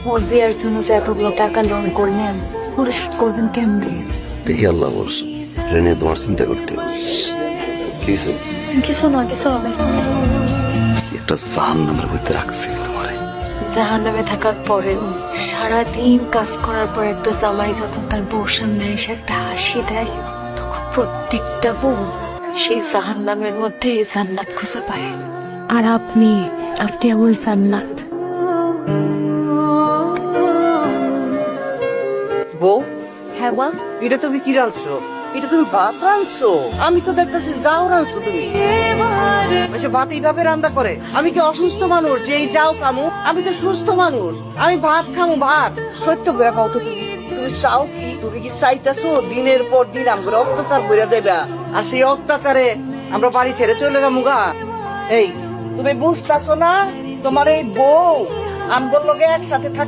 ওর বিয়ের জন্য যে এতগুলো টাকা লোন করলেন পরিশোধ করবেন কেমনি? দেখি আল্লাহ বলছে এটা নিয়ে তোমার চিন্তা করতে হবে। কি হয়েছে? কিছু না, কিছু হবে না। একটা জাহান নামের মধ্যে রাখছে তোমারে। জাহান্নামে থাকার পরেও সারাদিন কাজ করার পর একটা জামাই যখন তার বউর সামনে এসে একটা হাসি দেয়, তখন প্রত্যেকটা বউ সেই জাহান্নামের মধ্যে জান্নাত খুঁজে পায়। আর আপনি ওই জান্নাত। বউ, হ্যাঁ মা, এটা তুমি কি রাঁধছো? এটা তুমি ভাত রাঁধছো? আমি তো দেখতেছি যাও রাঁধছো তুমি। আচ্ছা, ভাত এইভাবে রান্না করে? আমি কি অসুস্থ মানুষ যে এই যাও কামু? আমি তো সুস্থ মানুষ, আমি ভাত খামু ভাত। সত্য করে পাও তো তুমি। তুমি চাও কি? তুমি কি চাইতেছো দিনের পর দিন আমরা অত্যাচার করে যাইবা, আর সেই অত্যাচারে আমরা বাড়ি ছেড়ে চলে যাবো গা? এই তুমি বুঝতেছো না? তোমার এই বউ আমগোর লগে একসাথে